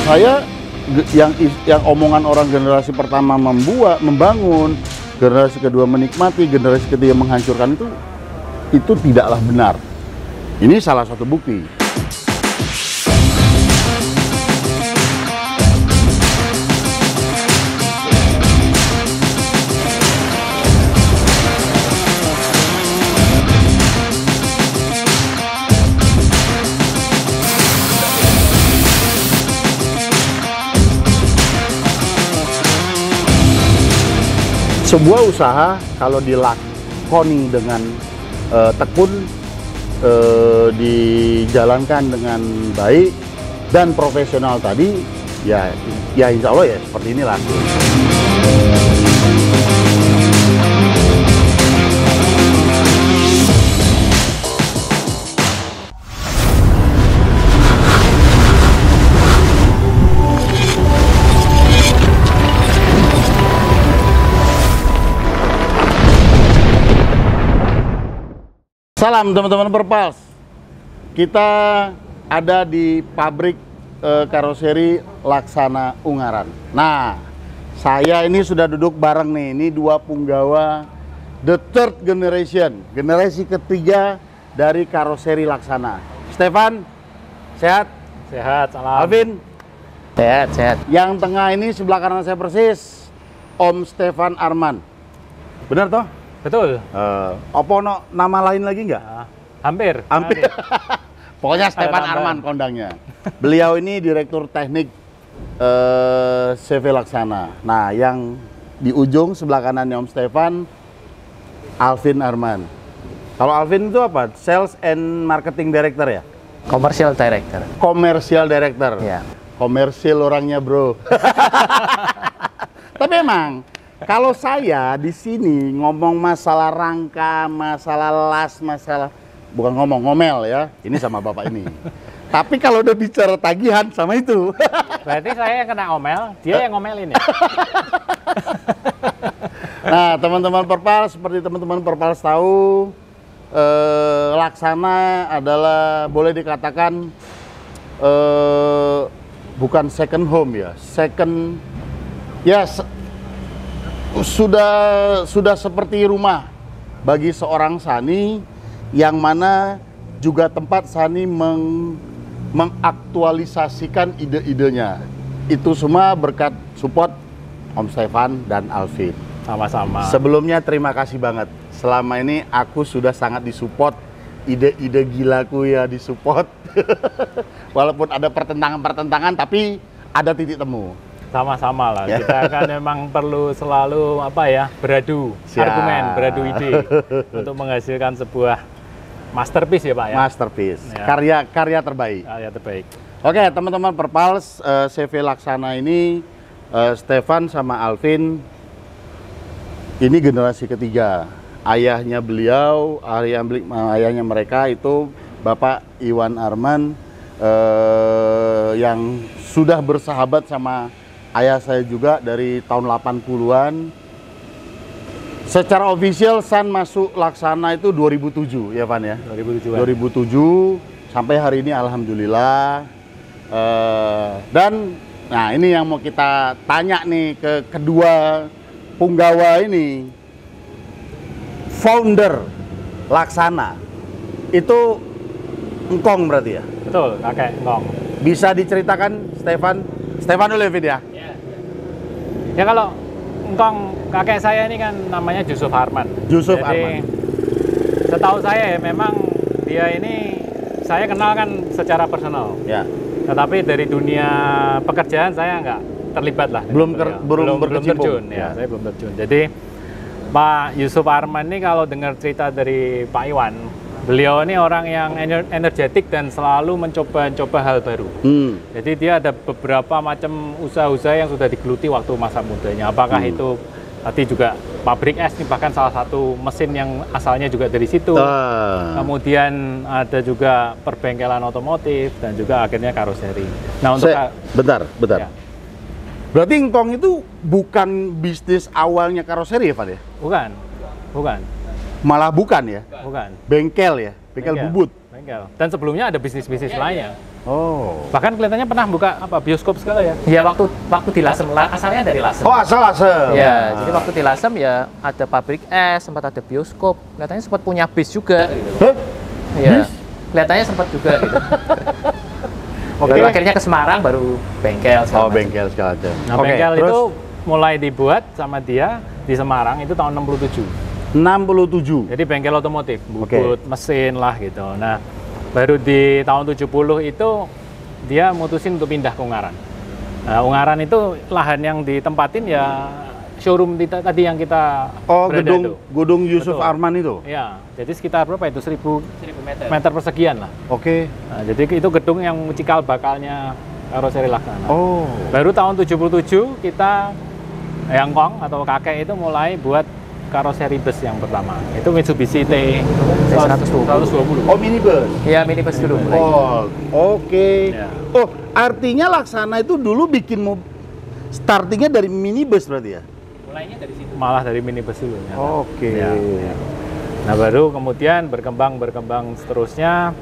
saya yang omongan orang generasi pertama membangun, generasi kedua menikmati, generasi ketiga menghancurkan itu tidaklah benar. Ini salah satu bukti. Sebuah usaha kalau dilakoni dengan tekun, dijalankan dengan baik dan profesional tadi, ya insya Allah ya seperti inilah. Salam teman-teman Perpals. Kita ada di pabrik karoseri Laksana Ungaran. Nah, saya ini sudah duduk bareng nih. Ini dua punggawa the third generation, generasi ketiga dari karoseri Laksana. Stefan, sehat? Sehat, salam. Alvin? Sehat, sehat. Yang tengah ini sebelah kanan saya persis, Om Stefan Arman. Benar toh? Betul. Apa no nama lain lagi nggak? Hampir. Pokoknya Stefan Arman kondangnya. Beliau ini direktur teknik CV Laksana. Nah, yang di ujung sebelah kanannya Om Stefan, Alvin Arman. Kalau Alvin itu apa? Sales and Marketing Director ya? Commercial Director. Commercial Director. Ya. Komersil orangnya, bro. Tapi emang kalau saya di sini ngomong masalah rangka, masalah las, bukan ngomel ya, ini sama bapak ini. Tapi kalau udah bicara tagihan sama itu. Berarti saya yang kena omel, dia yang ngomelin ya. Nah, teman-teman Perpals, seperti teman-teman Perpals tahu, Laksana adalah boleh dikatakan bukan second home ya, second ya. Sudah seperti rumah bagi seorang Sani, yang mana juga tempat Sani mengaktualisasikan ide-idenya. Itu semua berkat support Om Stefan dan Alvin. Sama-sama. Sebelumnya terima kasih banget. Selama ini aku sudah sangat disupport, ide-ide gilaku ya disupport. Walaupun ada pertentangan-pertentangan, tapi ada titik temu. Sama-sama lah, kita kan memang perlu selalu beradu argumen, beradu ide untuk menghasilkan sebuah masterpiece ya Pak ya. Masterpiece, ya. Karya terbaik. Karya terbaik. Oke teman-teman Perpals, CV Laksana ini Stefan sama Alvin ini generasi ketiga. Ayahnya beliau, ayahnya mereka itu Bapak Iwan Arman yang sudah bersahabat sama ayah saya juga dari tahun 80-an. Secara official San masuk Laksana itu 2007 ya Van ya? 2007 sampai hari ini alhamdulillah. Dan nah ini yang mau kita tanya nih ke kedua punggawa ini. Founder Laksana itu engkong berarti ya? Betul, kakek engkong. Bisa diceritakan Stefan dulu ya? Ya kalau engkong kakek saya ini kan namanya Yusuf Arman. Yusuf Jadi, Arman. Setahu saya memang dia ini saya kenal kan secara personal. Ya. Tetapi dari dunia pekerjaan saya nggak terlibat lah. Belum terjun. Ya, saya belum terjun. Jadi Pak Yusuf Arman ini kalau dengar cerita dari Pak Iwan, beliau ini orang yang energetik dan selalu mencoba hal baru. Jadi dia ada beberapa macam usaha-usaha yang sudah digeluti waktu masa mudanya. Apakah itu tadi juga pabrik es, ini bahkan salah satu mesin yang asalnya juga dari situ. Kemudian ada juga perbengkelan otomotif dan juga akhirnya karoseri. Nah untuk bentar. Ya. Berarti engkong itu bukan bisnis awalnya karoseri ya Pak ya? Bukan. Malah bukan ya? Bukan. Bengkel ya? Bengkel bubut? Bengkel. Dan sebelumnya ada bisnis-bisnis lainnya. Oh. Bahkan kelihatannya pernah buka apa bioskop segala ya. Ya waktu di Lasem, asalnya dari Lasem. Oh, asal. Ya, jadi waktu di Lasem ya ada pabrik es, sempat ada bioskop. Kelihatannya sempat punya bis juga gitu. Hah? Iya. Kelihatannya sempat juga gitu. Oke. Baru akhirnya ke Semarang baru bengkel segala macam. Bengkel segala macam. Nah, Oke, bengkel terus itu mulai dibuat sama dia di Semarang itu tahun 67. 67. Jadi bengkel otomotif, Oke. bubut, mesin lah gitu. Nah, baru di tahun 70 itu dia mutusin untuk pindah ke Ungaran. Nah, Ungaran itu lahan yang ditempatin ya showroom tadi yang kita Oh, berada tuh. gedung Yusuf Betul. Arman itu. Ya, jadi sekitar berapa itu? 1000 meter. meter persegi lah. Oke. Nah, jadi itu gedung yang cikal bakalnya karoseri Laksana. Oh. Baru tahun 77 kita Yangkong atau kakek itu mulai buat karoseri bus yang pertama. Itu Mitsubishi T120. Oh, minibus. Iya, minibus dulu mulai. Oh, oke. Ya. Oh, artinya Laksana itu dulu bikin startingnya dari minibus berarti ya? Mulainya dari situ. Malah dari minibus dulu. Ya. Oke. Ya, ya. Nah, baru kemudian berkembang seterusnya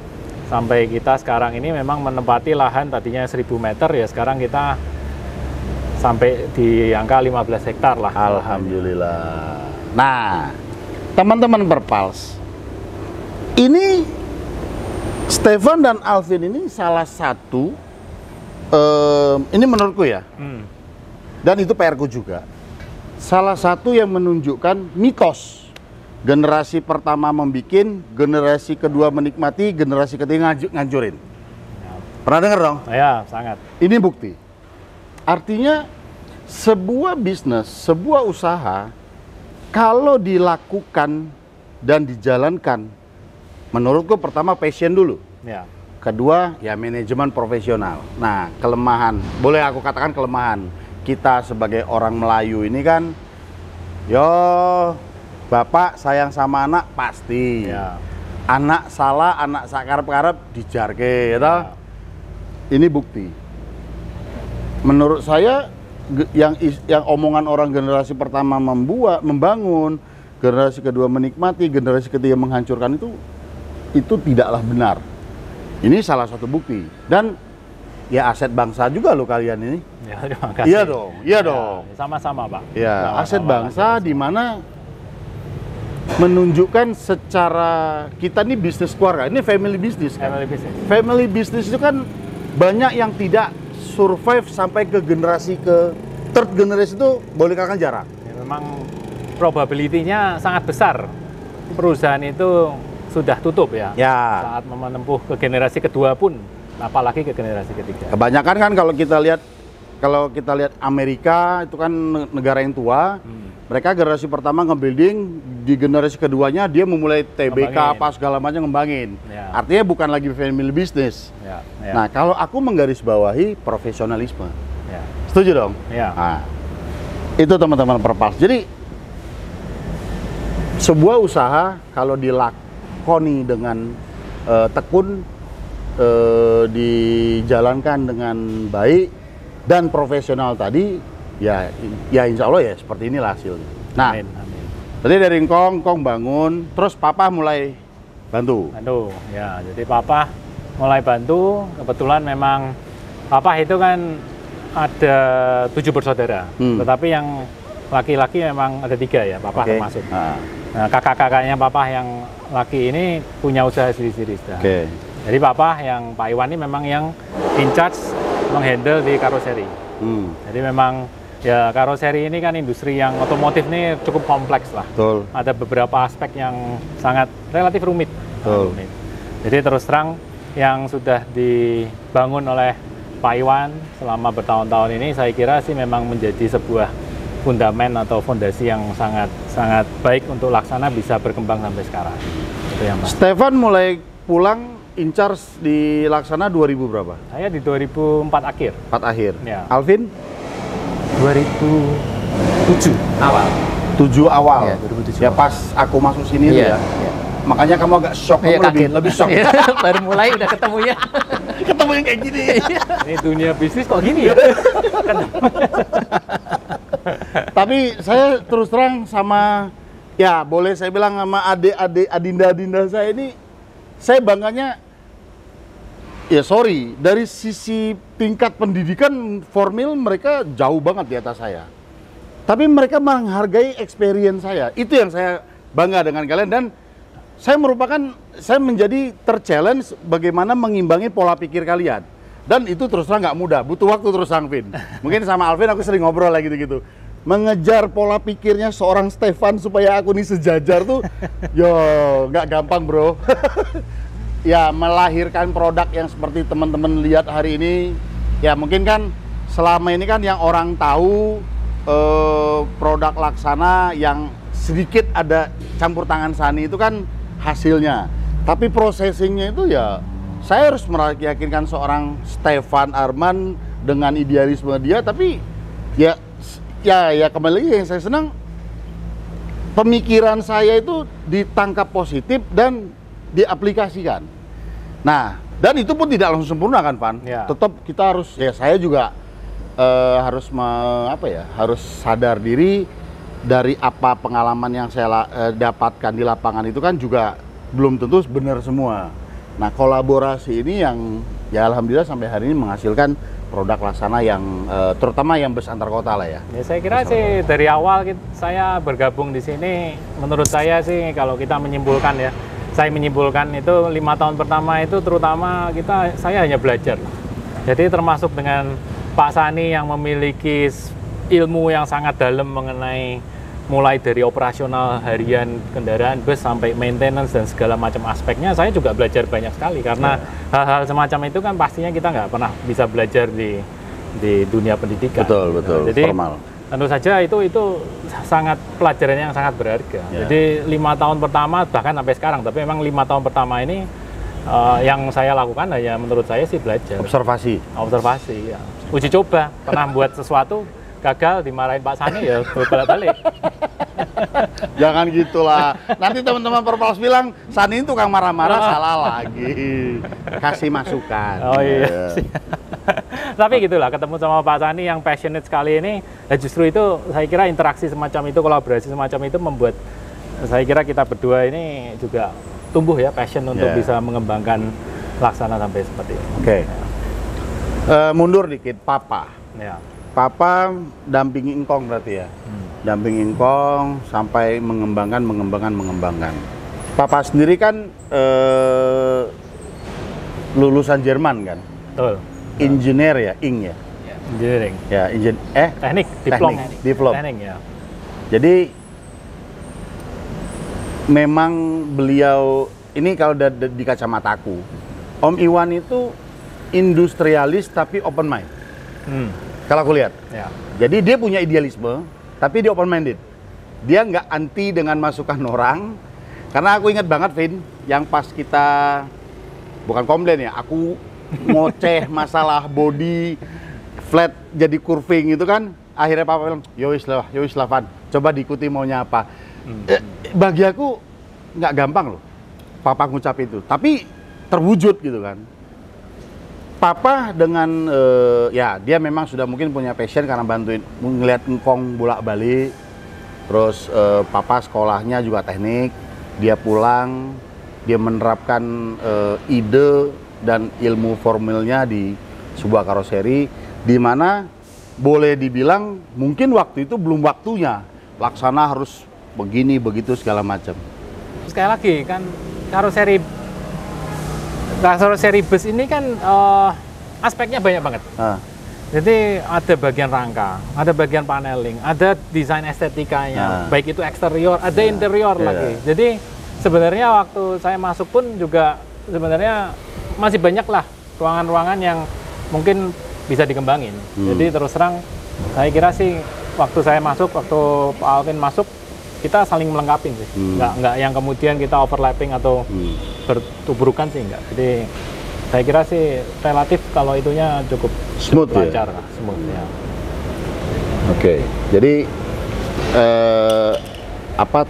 sampai kita sekarang ini memang menempati lahan tadinya 1000 meter ya sekarang kita sampai di angka 15 hektar lah. Alhamdulillah. Nah, teman-teman Perpals, ini Stefan dan Alvin ini salah satu, ini menurutku ya, dan itu PR-ku juga, salah satu yang menunjukkan mitos. Generasi pertama membikin, generasi kedua menikmati, generasi ketiga ngancurin. Pernah dengar dong? Ya, sangat. Ini bukti. Artinya sebuah bisnis, sebuah usaha kalau dilakukan dan dijalankan, menurutku pertama passion dulu. Ya. Kedua ya manajemen profesional. Nah, kelemahan, boleh aku katakan kelemahan kita sebagai orang Melayu ini kan, bapak sayang sama anak pasti. Ya. Anak salah, anak sakarep-karep dijarke, gitu. Ya. Ini bukti. Menurut saya yang omongan orang generasi pertama membangun, generasi kedua menikmati, generasi ketiga menghancurkan itu tidaklah benar. Ini salah satu bukti. Dan ya aset bangsa juga loh kalian ini. Ya, terima kasih. Iya dong, iya dong. Sama-sama, Pak. Ya, Sama-sama, aset bangsa di mana menunjukkan secara kita ini bisnis keluarga, ini family business kan? Family business. Family business itu kan banyak yang tidak survive sampai ke generasi ke third generation itu boleh katakan jarang. Ya, memang probability-nya sangat besar perusahaan itu sudah tutup ya. Ya. Saat menempuh ke generasi kedua pun, apalagi ke generasi ketiga. Kebanyakan kan kalau kita lihat Amerika itu kan negara yang tua. Mereka generasi pertama nge-building, di generasi keduanya dia memulai TBK Ngembangin. apa segala macam ngembangin. Ya. Artinya bukan lagi family business. Ya, ya, Nah, kalau aku menggarisbawahi profesionalisme. ya. Setuju dong? Ya. Nah, itu teman-teman Perpals. Jadi sebuah usaha kalau dilakoni dengan tekun, dijalankan dengan baik dan profesional tadi, ya insya Allah ya seperti inilah hasilnya. Nah, Amin, amin. tadi dari Kong bangun, terus Papa mulai bantu. Bantu, ya. Jadi Papa mulai bantu. Kebetulan memang Papa itu kan ada 7 bersaudara, tetapi yang laki-laki memang ada 3 ya, Papa Oke. termasuk. Nah, Nah, kakak-kakaknya Papa yang laki ini punya usaha sendiri-sendiri. Oke. Jadi Papa yang Pak Iwan ini memang yang in charge menghandle di karoseri. Jadi memang ya karoseri ini kan industri yang otomotif ini cukup kompleks lah. Betul. Ada beberapa aspek yang sangat relatif rumit. Betul. Rumit. Jadi terus terang yang sudah dibangun oleh Pak Iwan selama bertahun-tahun ini saya kira sih memang menjadi sebuah fundamen atau fondasi yang sangat baik untuk Laksana bisa berkembang sampai sekarang. Itu yang Mas. Stefan mulai pulang in charge di Laksana 2000 berapa? Saya di 2004 akhir. 4 akhir. Ya. Alvin 2007 awal. 7 awal. Iya, 2007 Ya awal. pas aku masuk sini tuh Iya, ya. iya. Makanya kamu agak shock, Iya, kamu kaget. lebih shock. Iya, baru mulai udah ketemunya. Ketemu yang kayak gini. Ini dunia bisnis kok gini ya? Tapi saya terus terang sama, ya boleh saya bilang sama adik-adik, adinda-adinda saya ini, saya bangganya ya sorry, dari sisi tingkat pendidikan formil mereka jauh banget di atas saya. Tapi mereka menghargai experience saya. Itu yang saya bangga dengan kalian, dan saya menjadi terchallenge bagaimana mengimbangi pola pikir kalian. Dan itu terus terang nggak mudah, butuh waktu terus terang, Vin. Mungkin sama Alvin aku sering ngobrol lah gitu-gitu. Mengejar pola pikirnya seorang Stefan supaya aku ini sejajar tuh, yo nggak gampang bro. Ya melahirkan produk yang seperti teman-teman lihat hari ini, ya mungkin kan selama ini kan yang orang tahu produk Laksana yang sedikit ada campur tangan Sani itu kan hasilnya. Tapi processingnya itu ya saya harus meyakinkan seorang Stefan Arman dengan idealisme dia, tapi ya kembali lagi yang saya senang pemikiran saya itu ditangkap positif dan diaplikasikan. Nah, dan itu pun tidak langsung sempurna kan, Van? Ya. Tetap kita harus, ya saya juga harus sadar diri dari apa pengalaman yang saya dapatkan di lapangan itu kan juga belum tentu benar semua. Nah, kolaborasi ini yang ya alhamdulillah sampai hari ini menghasilkan produk Laksana yang terutama yang bus antar kota lah ya. Ya saya kira sih dari awal saya bergabung di sini, menurut saya sih kalau kita menyimpulkan ya, saya menyimpulkan itu 5 tahun pertama itu terutama saya hanya belajar. Jadi termasuk dengan Pak Sani yang memiliki ilmu yang sangat dalam mengenai mulai dari operasional harian kendaraan bus sampai maintenance dan segala macam aspeknya, saya juga belajar banyak sekali karena hal-hal semacam itu kan pastinya kita nggak pernah bisa belajar di dunia pendidikan. Betul. Jadi formal. Tentu saja itu sangat pelajaran yang sangat berharga. Jadi 5 tahun pertama bahkan sampai sekarang, tapi memang 5 tahun pertama ini yang saya lakukan hanya menurut saya sih belajar. Observasi ya. Uji coba, pernah buat sesuatu gagal dimarahin Pak Sani ya balik-balik. Jangan gitulah. Nanti teman-teman Perpals bilang Sani itu tukang marah-marah, salah lagi. Kasih masukan. Oh iya. Tapi gitulah, ketemu sama Pak Sani yang passionate sekali ini, justru itu saya kira interaksi semacam itu, kolaborasi semacam itu membuat saya kira kita berdua ini juga tumbuh ya passion untuk bisa mengembangkan Laksana sampai seperti ini. Oke. Mundur dikit, Papa. Ya. Papa dampingi Engkong berarti ya. Dampingi Engkong sampai mengembangkan. Papa sendiri kan lulusan Jerman kan? Betul. Engineer ya, ya. Engineering. Ya, teknik, diplom. Teknik ya. Jadi memang beliau ini kalau di kacamataku, Om Iwan itu industrialis tapi open mind. Kalau aku lihat. Ya. Jadi dia punya idealisme, tapi dia open minded. Dia nggak anti dengan masukan orang. Karena aku ingat banget, Vin, yang pas kita bukan komplain ya, aku ngoceh masalah body flat jadi curving itu kan, akhirnya Papa bilang, yowis lah Van, coba diikuti maunya apa. Bagi aku nggak gampang loh Papa ngucap itu, tapi terwujud gitu kan. Papa dengan ya dia memang sudah mungkin punya passion karena bantuin ngeliat Engkong bolak-balik. Terus Papa sekolahnya juga teknik, dia pulang, dia menerapkan ide dan ilmu formilnya di sebuah karoseri, di mana boleh dibilang mungkin waktu itu belum waktunya Laksana harus begini begitu segala macam. Sekali lagi kan karoseri bus ini kan aspeknya banyak banget. Jadi ada bagian rangka, ada bagian paneling, ada desain estetikanya, baik itu eksterior, ada interior lagi. Jadi sebenarnya waktu saya masuk pun juga sebenarnya masih banyak lah ruangan-ruangan yang mungkin bisa dikembangin. Jadi terus terang saya kira sih waktu saya masuk, waktu Pak Alvin masuk, kita saling melengkapi sih. Nggak yang kemudian kita overlapping atau bertuburukan sih enggak. Jadi saya kira sih relatif kalau itunya cukup smooth lancar, ya? Smooth ya. Oke. Jadi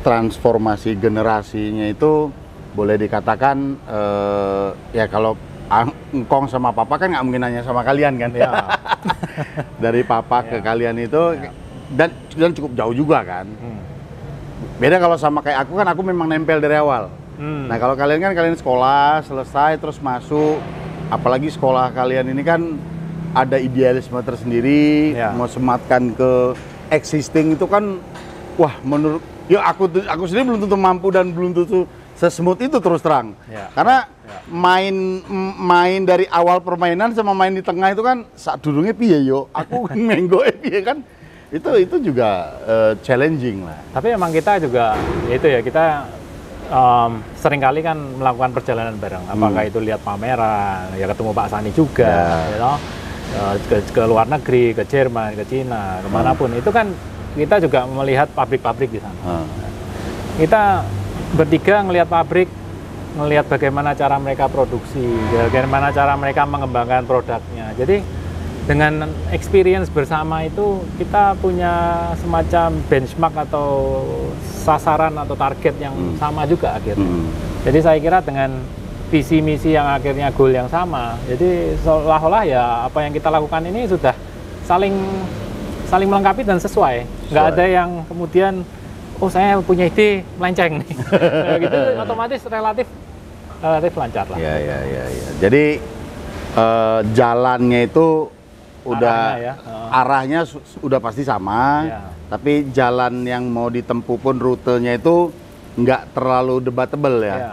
transformasi generasinya itu boleh dikatakan ya kalau Engkong sama Papa kan nggak mungkin nanya sama kalian kan ya. Dari Papa ke kalian itu dan cukup jauh juga kan. Beda kalau sama kayak aku kan, aku memang nempel dari awal. Nah kalau kalian kan kalian sekolah selesai terus masuk apalagi sekolah kalian ini kan ada idealisme tersendiri, Ya. mau sematkan ke existing itu kan, wah menurut, ya aku sendiri belum tentu mampu dan belum tentu sesmooth itu terus terang. Ya. Karena Ya. main dari awal permainan sama main di tengah itu kan saat dudungnya piye yo, aku menggo piye kan, itu juga challenging lah. Tapi emang kita juga itu ya, kita seringkali kan melakukan perjalanan bareng. Apakah itu lihat pameran, ya ketemu Pak Sani juga, Ya. you know, ke luar negeri, ke Jerman, ke Cina, kemanapun. Itu kan kita juga melihat pabrik-pabrik di sana. Kita bertiga ngelihat pabrik, ngelihat bagaimana cara mereka produksi, bagaimana cara mereka mengembangkan produknya. Jadi dengan experience bersama itu kita punya semacam benchmark atau sasaran atau target yang sama juga akhirnya. Jadi saya kira dengan visi misi yang akhirnya goal yang sama, jadi seolah-olah ya apa yang kita lakukan ini sudah saling melengkapi dan sesuai. Nggak ada yang kemudian oh saya punya ide melenceng nih. Nah, gitu otomatis relatif lancar lah. Ya. Jadi jalannya itu udah Arahnya ya. arahnya udah pasti sama, Ya. tapi jalan yang mau ditempuh pun rutenya itu nggak terlalu debatable ya. Ya.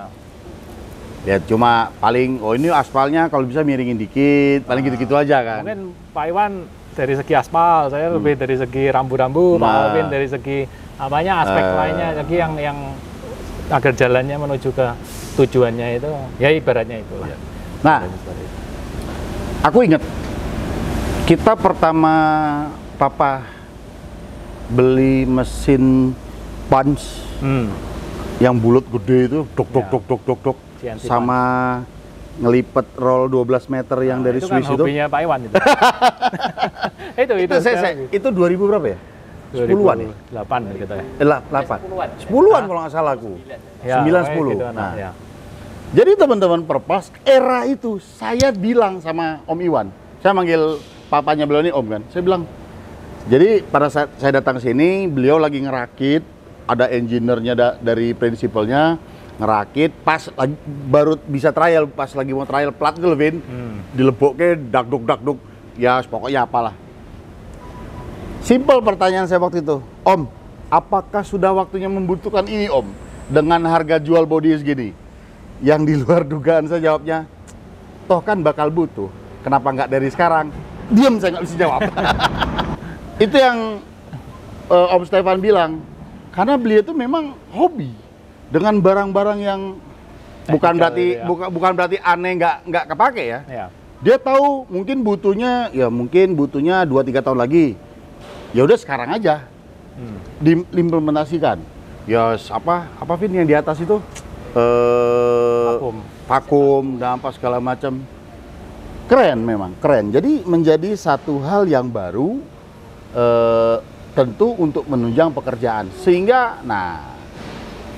Ya cuma paling ini aspalnya kalau bisa miringin dikit, paling gitu-gitu aja kan. Mungkin Pak Iwan dari segi aspal, saya lebih dari segi rambu-rambu, Pak Nah. Alvin dari segi apanya aspek lainnya, jadi yang agar jalannya menuju ke tujuannya itu, ya ibaratnya itulah. Nah, aku ingat kita pertama Papa beli mesin punch yang bulat gede itu, dok, CNC sama ngelipet roll 12 meter yang dari itu kan Swiss itu. hobinya Pak Iwan itu. Itu 2000 berapa ya? 10-an ya? 8 gitu ya. 8. 10-an kalau nggak salah aku. Ya, 9-10. gitu, Nah, ya. jadi teman-teman Perpas, era itu saya bilang sama Om Iwan, saya manggil papanya beliau ini Om kan, saya bilang, jadi pada saat saya datang sini, beliau lagi ngerakit, ada engineer-nya dari prinsipalnya, ngerakit, pas lagi, baru bisa trial, pas lagi mau trial plat itu Levin, dileboknya dakduk, ya pokoknya apalah. Simple pertanyaan saya waktu itu, Om, apakah sudah waktunya membutuhkan ini Om? Dengan harga jual body segini? Yang di luar dugaan saya jawabnya, toh kan bakal butuh, kenapa nggak dari sekarang? Diam, saya nggak bisa jawab. Itu yang Om Stefan bilang, karena beliau itu memang hobi dengan barang-barang yang bukan berarti aneh nggak kepake ya. Ya. Dia tahu mungkin butuhnya 2-3 tahun lagi. Ya udah sekarang aja diimplementasikan. Ya apa Vin yang di atas itu vakum dan apa segala macam. Keren memang, keren. Jadi menjadi satu hal yang baru tentu untuk menunjang pekerjaan. Sehingga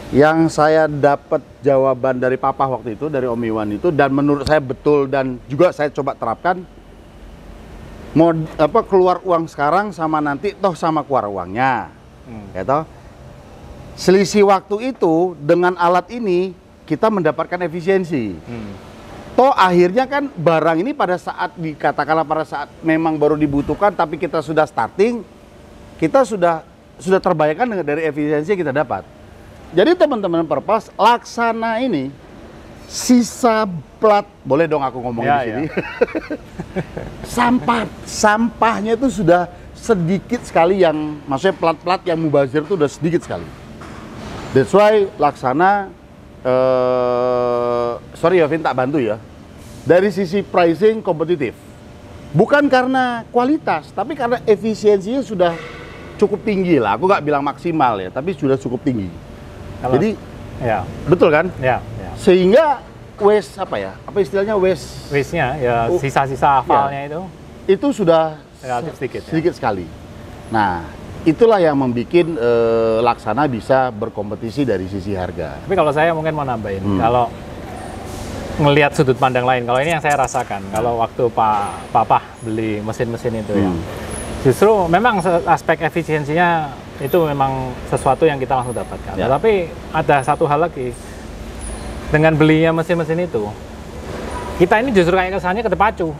yang saya dapat jawaban dari Papa waktu itu, dari Om Iwan itu, dan menurut saya betul dan juga saya coba terapkan, mau keluar uang sekarang sama nanti toh sama keluar uangnya. Ya toh? Selisih waktu itu dengan alat ini kita mendapatkan efisiensi. Toh akhirnya kan barang ini pada saat dikatakanlah pada saat memang baru dibutuhkan tapi kita sudah starting, kita sudah terbayarkan dari efisiensi yang kita dapat. Jadi teman-teman Perpas, Laksana ini sisa plat, boleh dong aku ngomong di sini. Sampahnya itu sudah sedikit sekali yang, maksudnya plat-plat yang mubazir itu udah sedikit sekali. That's why Laksana, sorry ya Vin, tak bantu ya. Dari sisi pricing kompetitif. Bukan karena kualitas, tapi karena efisiensinya sudah cukup tinggi lah. Aku nggak bilang maksimal ya, tapi sudah cukup tinggi. Jadi, ya. betul kan? Ya. Sehingga waste apa istilahnya waste-nya ya sisa-sisa hafalnya itu sudah relatif sedikit sekali. Nah, itulah yang membuat Laksana bisa berkompetisi dari sisi harga. Tapi kalau saya mungkin mau nambahin, kalau ngelihat sudut pandang lain, kalau ini yang saya rasakan, kalau waktu Papa beli mesin-mesin itu ya, justru memang aspek efisiensinya itu memang sesuatu yang kita langsung dapatkan. Ya. Tapi ada satu hal lagi, dengan belinya mesin-mesin itu, kita ini justru kayak kesannya keterpacu,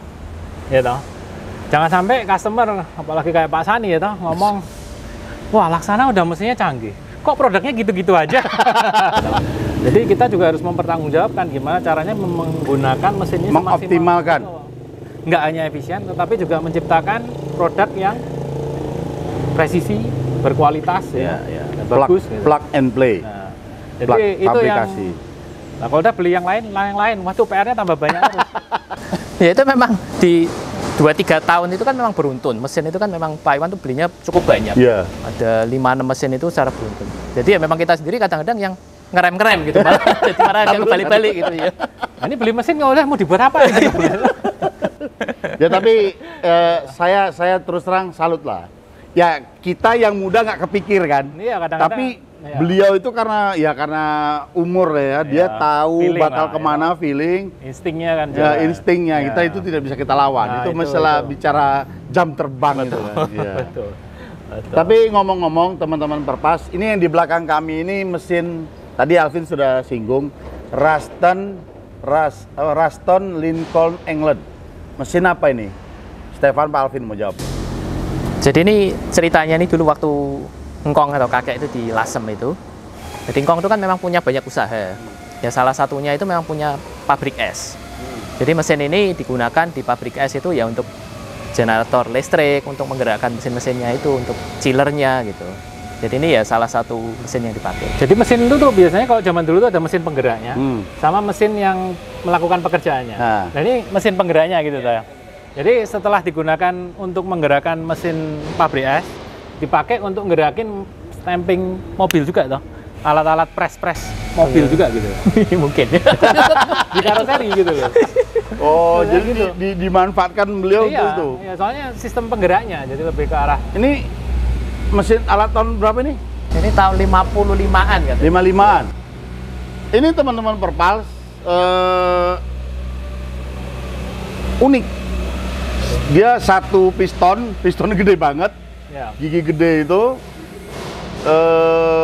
ya toh. Jangan sampai customer, apalagi kayak Pak Sani ya toh, ngomong, wah Laksana udah mesinnya canggih, kok produknya gitu-gitu aja. Jadi kita juga harus mempertanggungjawabkan gimana caranya menggunakan mesin ini mengoptimalkan. Nggak hanya efisien, tetapi juga menciptakan produk yang presisi, berkualitas, ya, bagus. Gitu. Plug and play. Nah, jadi itu fabrikasi. Nah, kalau udah beli yang lain, waduh PR-nya tambah banyak terus. Ya itu memang di 2-3 tahun itu kan memang beruntun. Mesin itu kan memang Pak Iwan tuh belinya cukup banyak. Yeah. Ada 5-6 mesin itu secara beruntun. Jadi ya memang kita sendiri kadang-kadang yang ngerem-ngerem gitu malah. Jadi malah agak balik-balik gitu ya. Nah, ini beli mesin nggak udah mau dibuat apa gitu. Ya tapi saya terus terang salut lah. Ya kita yang muda nggak kepikir kan. Iya, kadang-kadang. Tapi iya. beliau itu karena umur ya, dia tahu bakal kemana, feeling. Instingnya kan. Ya instingnya kita itu tidak bisa kita lawan. Nah, itu masalah bicara jam terbang itu kan. Ya. Betul. Tapi ngomong-ngomong teman-teman Perpas, ini yang di belakang kami ini mesin tadi Alvin sudah singgung Ruston Lincoln England. Mesin apa ini? Stefan, Pak Alvin mau jawab. Jadi ini ceritanya ini dulu waktu Engkong atau kakek itu di Lasem itu. Jadi Engkong itu kan memang punya banyak usaha. Ya salah satunya itu memang punya pabrik es. Jadi mesin ini digunakan di pabrik es itu ya untuk generator listrik, untuk menggerakkan mesin-mesinnya itu, untuk chillernya gitu. Jadi ini ya salah satu mesin yang dipakai. Jadi mesin itu tuh biasanya kalau zaman dulu tuh ada mesin penggeraknya, sama mesin yang melakukan pekerjaannya. Nah ini mesin penggeraknya gitu ya. Jadi setelah digunakan untuk menggerakkan mesin pabrik es, dipakai untuk ngerakin stamping mobil juga toh. Alat-alat press mobil juga gitu. Mungkin. Di karoseri gitu loh. Oh, jadi gitu. Dimanfaatkan beliau iya, itu. Iya, soalnya sistem penggeraknya jadi lebih ke arah. Ini mesin alat tahun berapa nih? Ini tahun 55-an kan. 55-an. Ini teman-teman Perpals unik. Dia satu piston gede banget, Ya. gigi gede itu.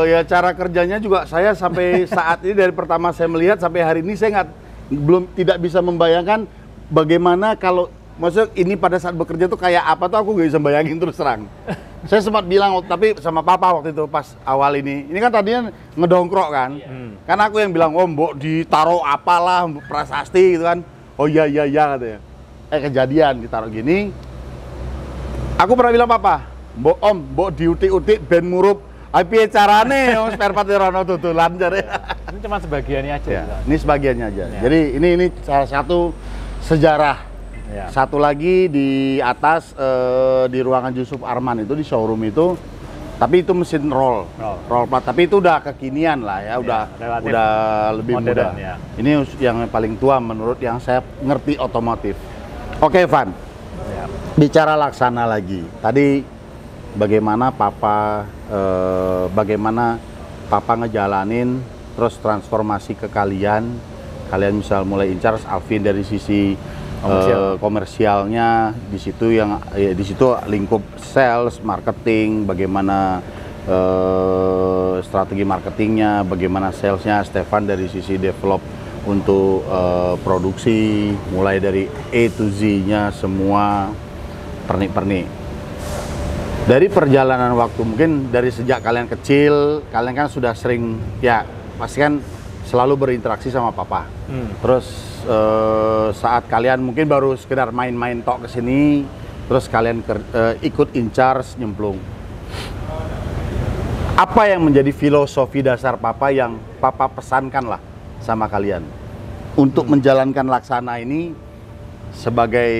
Ya cara kerjanya juga saya sampai saat ini dari pertama saya melihat sampai hari ini saya tidak bisa membayangkan bagaimana kalau maksudnya ini pada saat bekerja tuh kayak apa tuh aku nggak bisa bayangin terus terang. Saya sempat bilang tapi sama papa waktu itu pas awal ini kan tadinya ngedongkrok kan, kan aku yang bilang mbok ditaruh apalah prasasti gitu kan, oh iya katanya. Kejadian ditaruh gini, aku pernah bilang papa, mbok diutik-utik ben murup. Piye carane spare part rono tutulan jare. Ini cuma sebagiannya aja. Ya, ini sebagiannya aja. Ya. Jadi ini salah satu sejarah. Ya. Satu lagi di atas di ruangan Yusuf Arman itu di showroom itu, tapi itu mesin roll plat. Tapi itu udah kekinian lah ya, udah lebih muda. Ya. Ini yang paling tua menurut yang saya ngerti otomotif. Oke, Van. Ya. Bicara Laksana lagi. Tadi bagaimana papa ngejalanin terus transformasi ke kalian misal mulai in charge Alvin dari sisi komersialnya di situ lingkup sales, marketing, bagaimana strategi marketingnya, bagaimana salesnya, Stefan dari sisi develop untuk produksi mulai dari A to Z-nya semua pernik-pernik. Dari perjalanan waktu, mungkin dari sejak kalian kecil, kalian kan sudah sering, ya pasti kan selalu berinteraksi sama papa. Terus saat kalian mungkin baru sekedar main-main tok ke sini, terus kalian ikut in charge nyemplung. Apa yang menjadi filosofi dasar papa yang papa pesankan lah sama kalian untuk menjalankan Laksana ini sebagai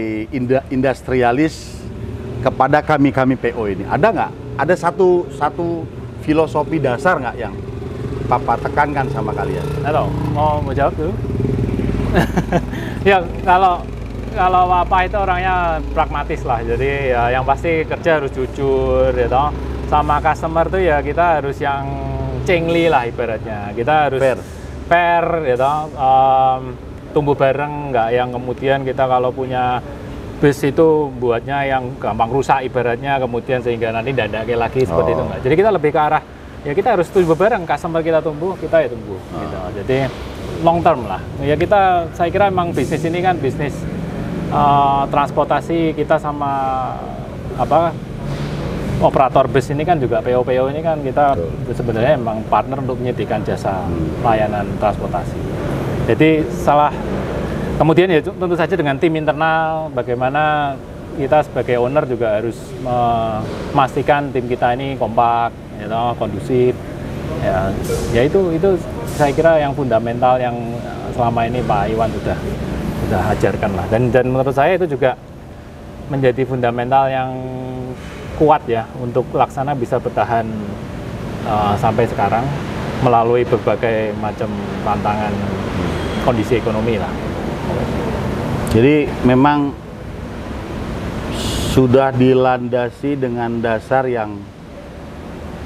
industrialis kepada kami PO ini? Ada nggak? Ada satu filosofi dasar nggak yang papa tekankan sama kalian? Halo, mau jawab dulu? Ya kalau papa itu orangnya pragmatis lah. Jadi ya yang pasti kerja harus jujur, ya toh. Sama customer tuh ya kita harus yang cengli lah ibaratnya. Kita harus fair, ya toh. Tumbuh bareng, nggak yang kemudian kita kalau punya bus itu buatnya yang gampang rusak ibaratnya, kemudian sehingga nanti dadake lagi seperti itu enggak. Jadi kita lebih ke arah ya kita harus tumbuh bareng, customer kita tumbuh, kita ya tumbuh gitu. Jadi long term lah. Ya kita, saya kira emang bisnis ini kan bisnis transportasi, kita sama apa operator bus ini kan juga PO ini kan kita sebenarnya emang partner untuk menyediakan jasa layanan transportasi. Jadi kemudian ya tentu saja dengan tim internal bagaimana kita sebagai owner juga harus memastikan tim kita ini kompak, kondusif. Ya itu saya kira yang fundamental yang selama ini Pak Iwan sudah ajarkan lah. Dan menurut saya itu juga menjadi fundamental yang kuat ya untuk Laksana bisa bertahan sampai sekarang melalui berbagai macam tantangan kondisi ekonomi lah. Jadi memang sudah dilandasi dengan dasar yang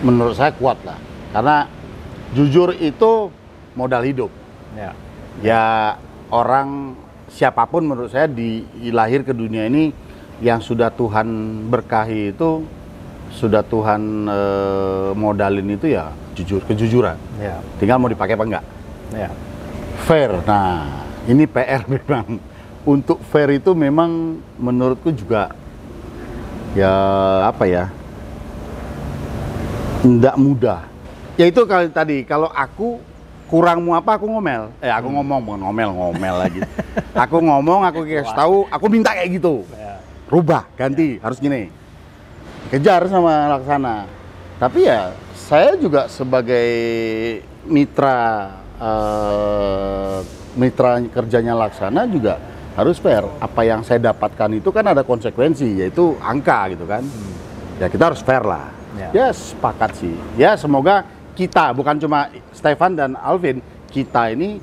menurut saya kuat lah. Karena jujur itu modal hidup. Ya orang siapapun menurut saya dilahir ke dunia ini yang sudah Tuhan berkahi itu, sudah Tuhan modalin itu ya kejujuran. Tinggal mau dipakai apa enggak. Fair. Nah, ini PR memang. Untuk fair itu memang menurutku juga ya apa ya, enggak mudah. Ya itu kali tadi, kalau aku kurang mau apa aku ngomel. Aku ngomel lagi. Aku ngomong, aku kasih tahu, aku minta kayak gitu. Rubah, ganti, harus gini. Kejar sama Laksana. Tapi ya saya juga sebagai mitra kerjanya Laksana juga harus fair. Apa yang saya dapatkan itu kan ada konsekuensi, yaitu angka gitu kan. Ya kita harus fair lah. Ya sepakat sih. Ya semoga kita, bukan cuma Stefan dan Alvin, kita ini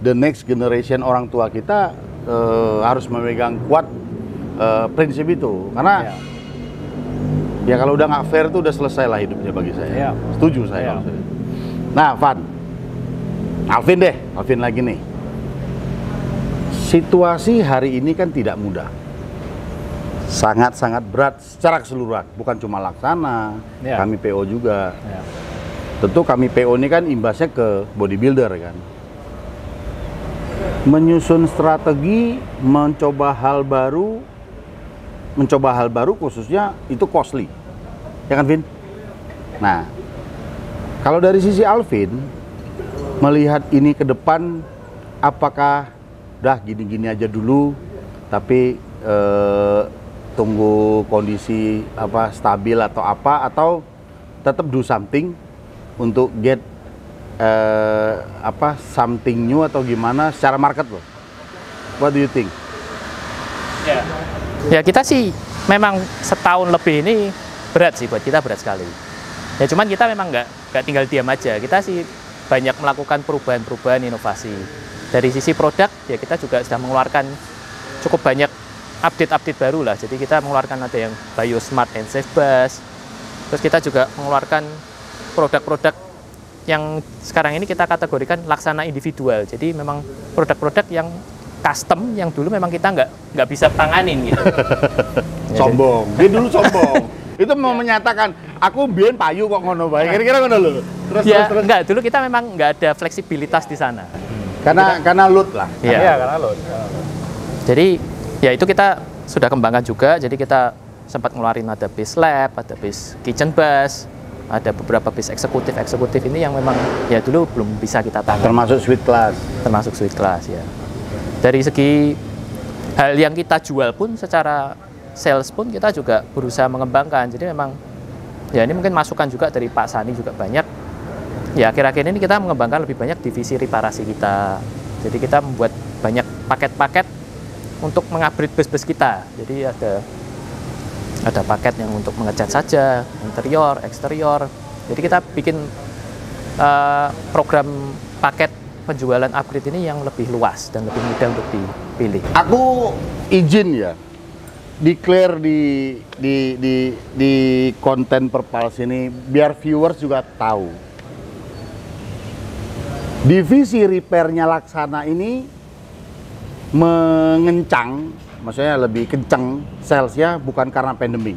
the next generation orang tua kita harus memegang kuat prinsip itu. Karena ya kalau udah nggak fair tuh udah selesai lah hidupnya bagi saya. Setuju saya. Nah, Van, Alvin lagi nih. Situasi hari ini kan tidak mudah. Sangat-sangat berat secara keseluruhan, bukan cuma Laksana, kami PO juga. Tentu kami PO ini kan imbasnya ke bodybuilder kan. Menyusun strategi, mencoba hal baru khususnya itu costly. Ya kan, Vin? Nah, kalau dari sisi Alvin melihat ini ke depan, apakah udah gini-gini aja dulu, tapi tunggu kondisi stabil atau tetap do something untuk get something new atau gimana secara market loh? What do you think? Ya kita sih memang setahun lebih ini berat sih buat kita, berat sekali. Ya cuman kita memang nggak tinggal diam aja. Kita sih banyak melakukan perubahan-perubahan inovasi. Dari sisi produk ya kita juga sudah mengeluarkan cukup banyak update-update baru lah. Jadi kita mengeluarkan ada yang BioSmart and Safe Bus. Terus kita juga mengeluarkan produk-produk yang sekarang ini kita kategorikan Laksana individual. Jadi memang produk-produk yang custom yang dulu memang kita nggak bisa tanganin gitu. Sombong, dia dulu sombong. Itu mau menyatakan aku biyen payu kok ngono bae. Kira-kira ngono lho. Terus. Enggak, dulu kita memang nggak ada fleksibilitas di sana. Karena load lah. Iya, karena load. Jadi ya itu kita sudah kembangkan juga. Jadi kita sempat ngeluarin ada bis lab, ada bis kitchen bus, ada beberapa bis eksekutif ini yang memang ya dulu belum bisa kita tangani. Termasuk suite class ya. Dari segi hal yang kita jual pun secara sales pun kita juga berusaha mengembangkan. Jadi memang ya ini mungkin masukan juga dari Pak Sani juga banyak. Ya akhir-akhir ini kita mengembangkan lebih banyak divisi reparasi kita. Jadi kita membuat banyak paket-paket untuk mengupgrade bus-bus kita. Jadi ada paket yang untuk mengecat saja, interior, eksterior. Jadi kita bikin program paket penjualan upgrade ini yang lebih luas dan lebih mudah untuk dipilih. Aku izin ya, declare di konten Perpals ini biar viewers juga tahu. Divisi repairnya Laksana ini mengencang, maksudnya lebih kencang salesnya bukan karena pandemi.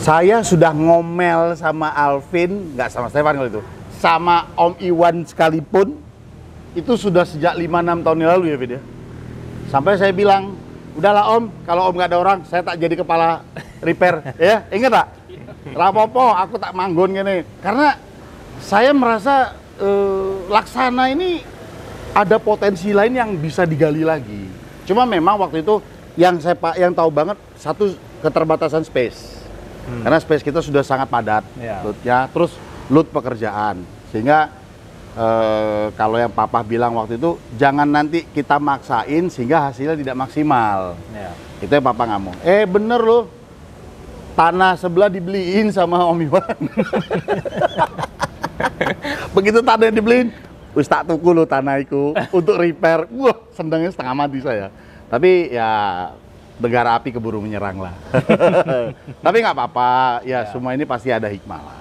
Saya sudah ngomel sama Alvin, nggak sama Stefan kalau itu, sama Om Iwan sekalipun, itu sudah sejak 5-6 tahun yang lalu ya, Fit ya. Sampai saya bilang, udahlah Om, kalau Om nggak ada orang, saya tak jadi kepala repair, ya, ingat tak? Rapopo, aku tak manggon gini, karena saya merasa Laksana ini ada potensi lain yang bisa digali lagi. Cuma memang waktu itu yang tahu banget satu keterbatasan space. Karena space kita sudah sangat padat, loadnya, terus load pekerjaan, sehingga kalau yang Papa bilang waktu itu jangan nanti kita maksain sehingga hasilnya tidak maksimal. Itu yang Papa ngomong. Bener loh, tanah sebelah dibeliin sama Om Iwan. Begitu tanah dibeliin, wis tak tuku lo tanah itu untuk repair. Wah, senengnya setengah mati saya. Tapi ya negara api keburu menyerang lah. Tapi nggak apa-apa, ya semua ini pasti ada hikmah lah.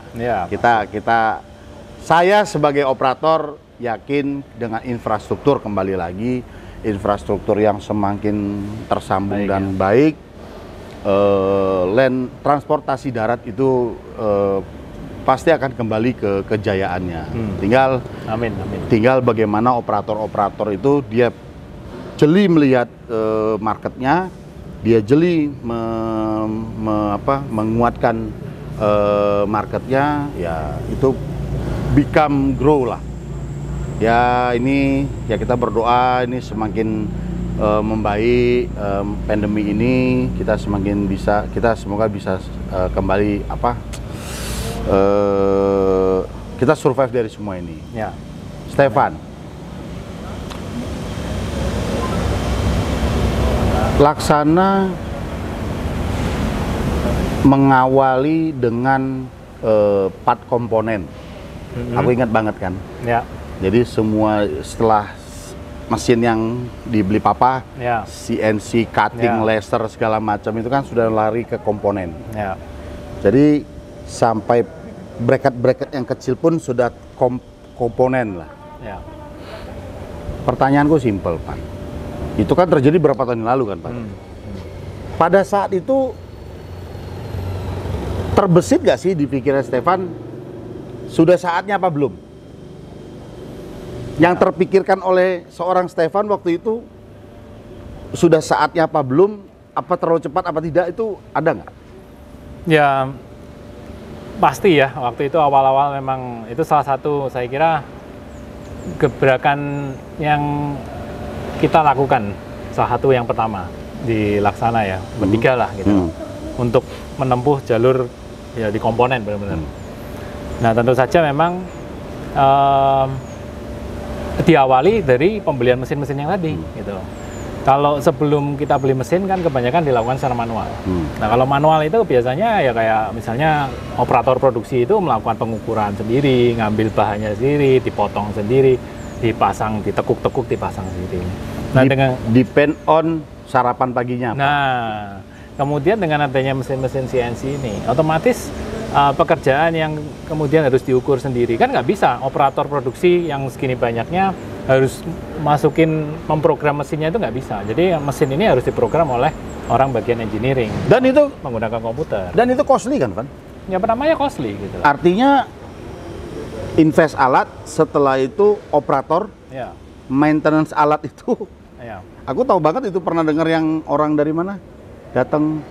Saya sebagai operator yakin dengan infrastruktur, kembali lagi infrastruktur yang semakin tersambung dan baik, land transportasi darat itu pasti akan kembali ke kejayaannya. Tinggal bagaimana operator-operator itu dia jeli melihat marketnya, dia jeli menguatkan marketnya, ya itu become grow lah. Ya ini ya kita berdoa ini semakin membaik, pandemi ini kita semoga bisa kembali kita survive dari semua ini. Stefan, Laksana mengawali dengan part komponen. Aku ingat banget kan. Jadi semua setelah mesin yang dibeli Papa, CNC, cutting, laser segala macam itu kan sudah lari ke komponen. Jadi sampai bracket-bracket yang kecil pun sudah komponen lah. Pertanyaanku simpel, Pak. Itu kan terjadi berapa tahun yang lalu kan, Pak? Pada saat itu terbesit gak sih di pikiran Stefan, sudah saatnya apa belum? Yang terpikirkan oleh seorang Stefan waktu itu, sudah saatnya apa belum? Apa terlalu cepat apa tidak, itu ada nggak? Ya pasti ya, waktu itu awal-awal memang itu salah satu saya kira gebrakan yang kita lakukan, salah satu yang pertama di Laksana ya, bertiga lah gitu, untuk menempuh jalur ya di komponen benar-benar. Nah tentu saja memang diawali dari pembelian mesin-mesin yang tadi gitu. Kalau sebelum kita beli mesin kan kebanyakan dilakukan secara manual. Nah kalau manual itu biasanya ya kayak misalnya operator produksi itu melakukan pengukuran sendiri, ngambil bahannya sendiri, dipotong sendiri, dipasang, ditekuk-tekuk, dipasang sendiri. Nah dengan depend on sarapan paginya. Nah kemudian dengan adanya mesin-mesin CNC ini, otomatis pekerjaan yang kemudian harus diukur sendiri kan nggak bisa. Operator produksi yang segini banyaknya harus memprogram mesinnya itu nggak bisa. Jadi mesin ini harus diprogram oleh orang bagian engineering. Dan itu menggunakan komputer. Dan itu costly kan, Van? Ya pertamanya costly gitu. Artinya invest alat, setelah itu operator, maintenance alat itu. Aku tahu banget itu, pernah dengar yang orang dari mana datang.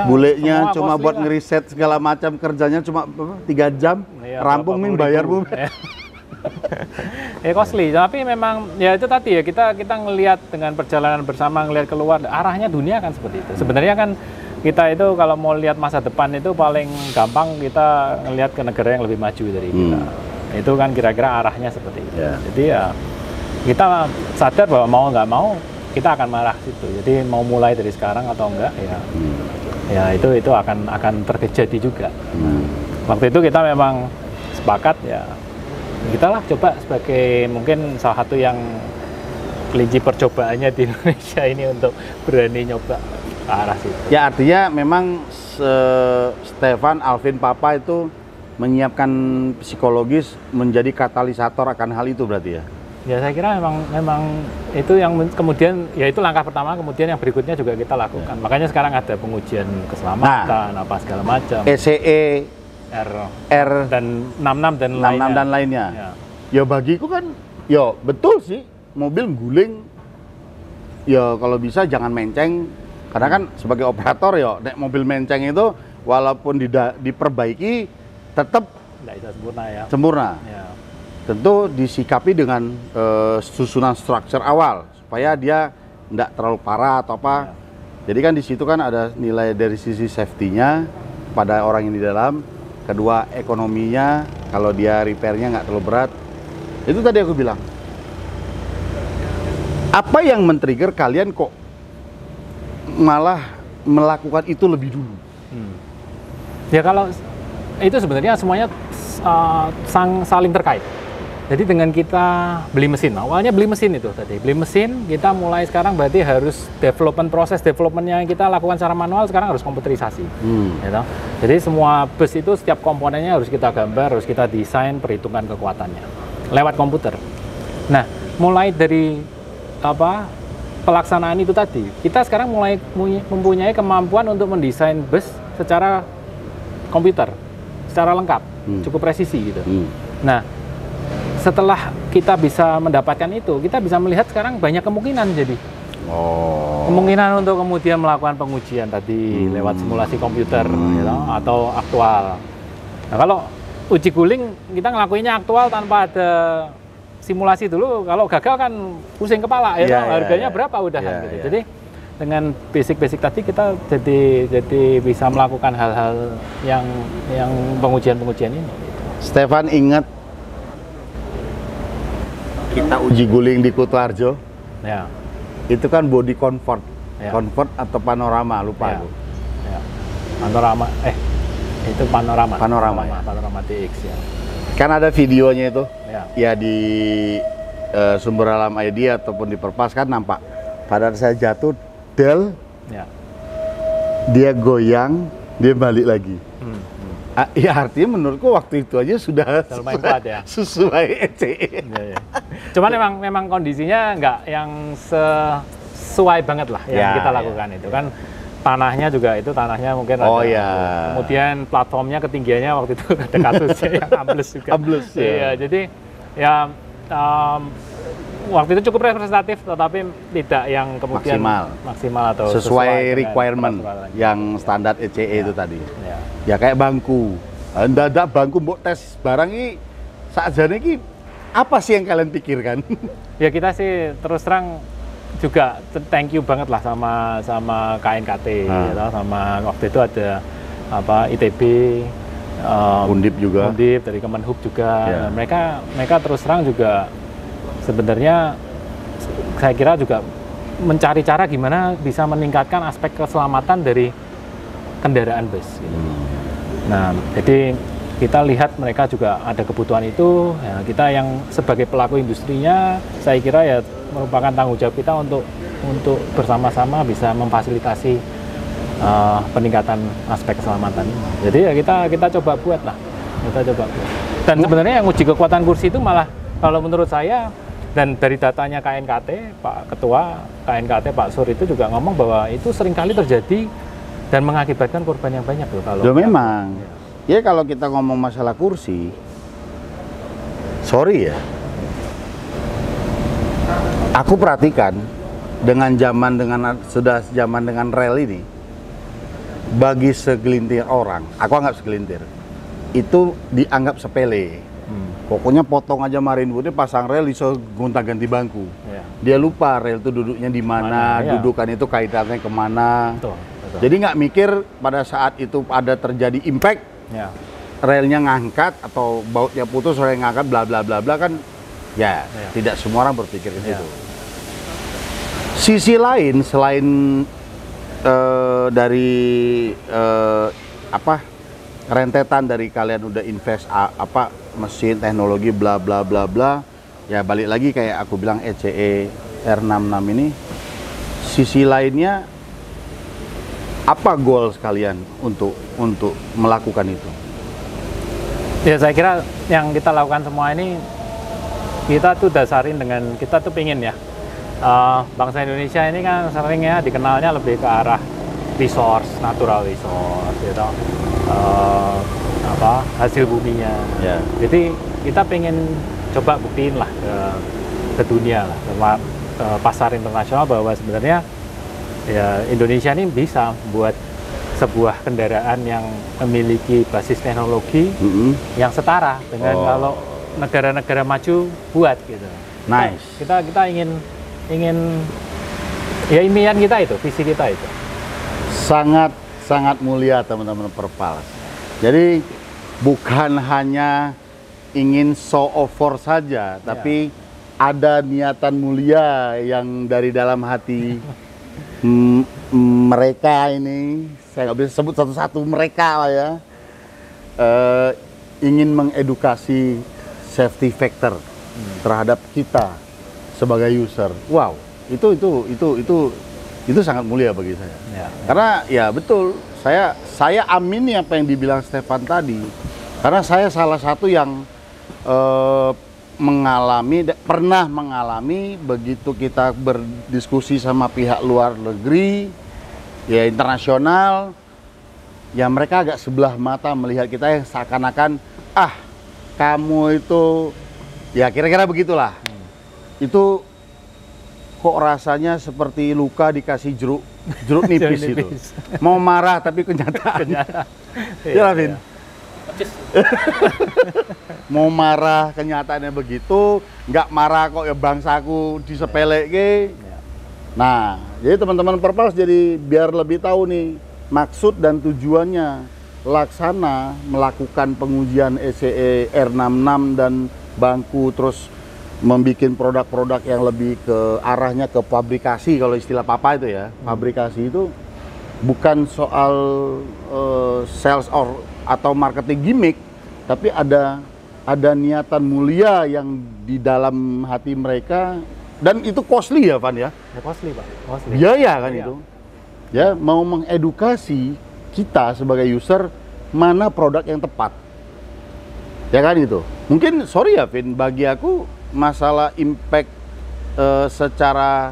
Bulenya cuma buat ngeriset segala macam, kerjanya cuma 3 jam, rampung min bayar bu. Costly, tapi memang ya itu tadi ya, kita ngelihat dengan perjalanan bersama, ngelihat keluar arahnya dunia kan seperti itu. Sebenarnya kan kita itu kalau mau lihat masa depan itu paling gampang kita ngelihat ke negara yang lebih maju dari kita. Itu kan kira-kira arahnya seperti itu. Jadi ya kita sadar bahwa mau nggak mau kita akan marah situ. Jadi mau mulai dari sekarang atau enggak ya itu akan terjadi juga. Waktu itu kita memang sepakat ya kita lah coba sebagai mungkin salah satu yang kelinci percobaannya di Indonesia ini untuk berani nyoba ke arah situ. Ya artinya memang Stefan, Alvin, Papa itu menyiapkan psikologis menjadi katalisator akan hal itu berarti ya? Ya saya kira memang itu yang kemudian ya itu langkah pertama, kemudian yang berikutnya juga kita lakukan. Makanya sekarang ada pengujian keselamatan apa segala macam. ECE R dan 66 dan 66 lainnya. dan lainnya. Ya. Ya bagiku kan ya betul sih, mobil guling ya kalau bisa jangan menceng, karena kan sebagai operator ya nek mobil menceng itu walaupun diperbaiki tetap Nggak bisa sempurna ya. sempurna. Ya. Tentu disikapi dengan susunan struktur awal supaya dia tidak terlalu parah atau apa. Jadi kan di situ kan ada nilai dari sisi safety-nya pada orang yang di dalam, kedua ekonominya kalau dia repair-nya nggak terlalu berat. Itu tadi aku bilang. Apa yang men-trigger kalian kok malah melakukan itu lebih dulu? Ya kalau itu sebenarnya semuanya saling terkait. Jadi dengan kita beli mesin, awalnya beli mesin itu tadi, beli mesin, kita mulai sekarang berarti harus proses development yang kita lakukan secara manual sekarang harus komputerisasi. Gitu. Jadi semua bus itu setiap komponennya harus kita gambar, harus kita desain, perhitungan kekuatannya lewat komputer. Nah, mulai dari pelaksanaan itu tadi, kita sekarang mulai mempunyai kemampuan untuk mendesain bus secara komputer, secara lengkap, cukup presisi gitu. Nah, setelah kita bisa mendapatkan itu, kita bisa melihat sekarang banyak kemungkinan jadi. Kemungkinan untuk kemudian melakukan pengujian tadi lewat simulasi komputer gitu, atau aktual. Nah, kalau uji guling kita ngelakuinnya aktual tanpa ada simulasi dulu, kalau gagal kan pusing kepala ya, harganya berapa udah gitu. Jadi dengan basic tadi kita jadi bisa melakukan hal-hal yang pengujian ini. Stefan ingat kita uji guling di Kutoarjo, ya. Itu kan body convert, Ya. convert atau panorama, lupa Ya. aku. Ya. Itu panorama TX ya. Kan ada videonya itu, Ya. ya di Sumber Alam ID ataupun di Perpas kan nampak. Pada saya jatuh, del, Ya. dia goyang, dia balik lagi. Ya artinya menurutku waktu itu aja sudah lumayan kuat ya. Sesuai ECE. Ya. Cuman memang kondisinya nggak yang sesuai banget lah yang kita lakukan itu kan. Tanahnya juga itu tanahnya mungkin kemudian platformnya ketinggiannya waktu itu ada kasusnya yang ambles juga. Ambles ya. Iya, jadi ya waktu itu cukup representatif tetapi tidak yang kemudian maksimal atau sesuai requirement yang standar ECE itu tadi. Ya kayak bangku. Ndadak bangku mbok tes barang ini sakjane iki apa sih yang kalian pikirkan? Ya kita sih terus terang juga thank you banget lah sama KNKT gitu, sama waktu itu ada ITB, Undip juga. Undip dari Kemenhub juga. Nah, mereka terus terang juga sebenarnya saya kira juga mencari cara gimana bisa meningkatkan aspek keselamatan dari kendaraan bus gitu. Nah, jadi kita lihat mereka juga ada kebutuhan itu, ya, kita yang sebagai pelaku industrinya saya kira ya merupakan tanggung jawab kita untuk bersama-sama bisa memfasilitasi peningkatan aspek keselamatan. Jadi ya kita coba buat lah, Dan sebenarnya yang uji kekuatan kursi itu malah kalau menurut saya dan dari datanya KNKT, Pak Ketua KNKT Pak Sur itu juga ngomong bahwa itu seringkali terjadi dan mengakibatkan korban yang banyak loh kalau. Memang. Ya kalau kita ngomong masalah kursi, sorry ya. Aku perhatikan sudah zaman dengan rel ini, bagi segelintir orang, aku anggap segelintir, itu dianggap sepele. Pokoknya potong aja marinwoodnya, pasang rel, iso gonta-ganti bangku. Dia lupa rel itu duduknya di mana, dudukan itu kaitannya kemana. Betul. Jadi nggak mikir pada saat itu ada terjadi impact, relnya ngangkat atau bautnya putus, relnya ngangkat, bla bla bla bla kan. Tidak semua orang berpikir ke situ. Sisi lain selain dari rentetan dari kalian udah invest mesin teknologi bla bla bla bla, ya balik lagi kayak aku bilang ECE R66 ini, sisi lainnya apa goals kalian untuk melakukan itu? Ya saya kira yang kita lakukan semua ini kita tuh dasarin dengan kita tuh pingin ya, bangsa Indonesia ini kan seringnya dikenalnya lebih ke arah resource, natural resource, gitu. Hasil buminya. Ya. Jadi kita pengen coba buktiin lah ke dunia lah, ke pasar internasional bahwa sebenarnya ya Indonesia ini bisa buat sebuah kendaraan yang memiliki basis teknologi yang setara dengan kalau negara-negara maju buat gitu. Nice. Kita ingin ya impian kita itu, visi kita itu. Sangat mulia teman-teman Perpals. Jadi bukan hanya ingin show off force saja, tapi ada niatan mulia yang dari dalam hati mereka ini, saya nggak bisa sebut satu-satu mereka lah ya, ingin mengedukasi safety factor terhadap kita sebagai user. Wow, itu sangat mulia bagi saya. Karena ya betul, saya amini apa yang dibilang Stefan tadi. Karena saya salah satu yang pernah mengalami begitu kita berdiskusi sama pihak luar negeri, ya internasional, ya mereka agak sebelah mata melihat kita yang seakan-akan kamu itu ya kira-kira begitulah. Itu kok rasanya seperti luka dikasih jeruk nipis itu. Mau marah tapi kenyataan. Ya, Vin. Mau marah kenyataannya begitu, nggak marah kok ya bangsaku disepeleke. Nah, jadi teman-teman Perpals jadi biar lebih tahu nih maksud dan tujuannya Laksana melakukan pengujian ECE R66 dan bangku, terus membuat produk-produk yang lebih ke arahnya ke pabrikasi, kalau istilah papa itu ya. Pabrikasi itu bukan soal sales atau marketing gimmick, tapi ada niatan mulia yang di dalam hati mereka, dan itu costly ya Van ya? Ya costly Pak, costly. Biaya kan itu. Ya, mau mengedukasi kita sebagai user mana produk yang tepat. Ya kan itu. Mungkin sorry ya Vin, bagi aku masalah impact secara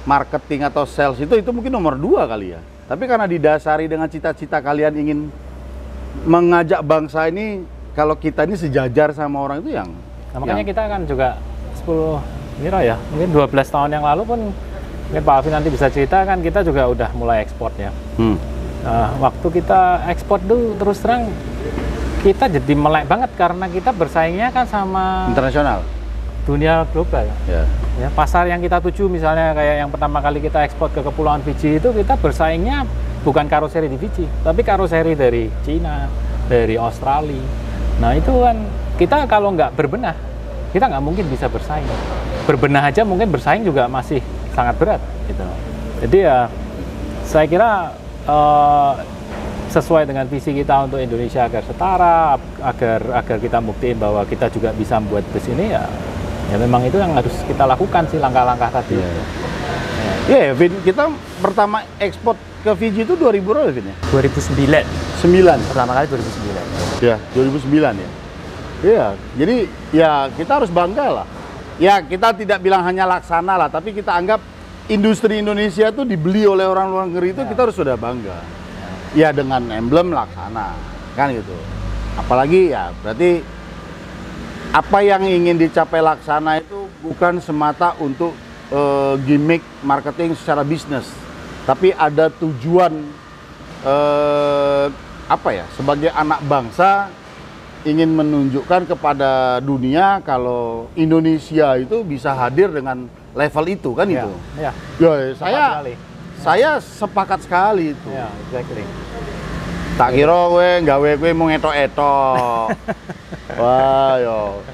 marketing atau sales itu mungkin nomor 2 kali ya. Tapi karena didasari dengan cita-cita kalian ingin mengajak bangsa ini, kalau kita ini sejajar sama orang itu yang makanya kita kan juga 10 ya, mungkin 12 tahun yang lalu pun mungkin Pak Alvin nanti bisa cerita kan, kita juga udah mulai ekspor ya. Waktu kita ekspor tuh terus terang kita jadi melek banget karena kita bersaingnya kan sama internasional, dunia global. Ya, pasar yang kita tuju misalnya kayak yang pertama kali kita ekspor ke Kepulauan Fiji itu, kita bersaingnya bukan karoseri di Fiji, tapi karoseri dari Cina, dari Australia. Nah itu kan kita kalau nggak berbenah, kita nggak mungkin bisa bersaing. Berbenah aja mungkin bersaing juga masih sangat berat gitu. Jadi ya saya kira sesuai dengan visi kita untuk Indonesia agar setara, agar kita buktiin bahwa kita juga bisa membuat bus ini, ya memang itu yang harus kita lakukan sih, langkah-langkah tadi. Ya, Vin, kita pertama ekspor ke Fiji itu 2000 berapa Vin ya? 2009. Pertama kali 2009. Ya, 2009 ya. Iya, jadi ya kita harus bangga lah. Ya, kita tidak bilang hanya Laksana lah, tapi kita anggap industri Indonesia itu dibeli oleh orang luar negeri itu, kita harus sudah bangga. Ya, dengan emblem Laksana, kan gitu. Apalagi ya berarti apa yang ingin dicapai Laksana itu bukan semata untuk gimmick marketing secara bisnis, tapi ada tujuan sebagai anak bangsa ingin menunjukkan kepada dunia kalau Indonesia itu bisa hadir dengan level itu kan. Itu. Ya, saya sepakat sekali itu. Ya, exactly. Tak kira kowe gawe kowe mau ngetok-etok. Wah, yo.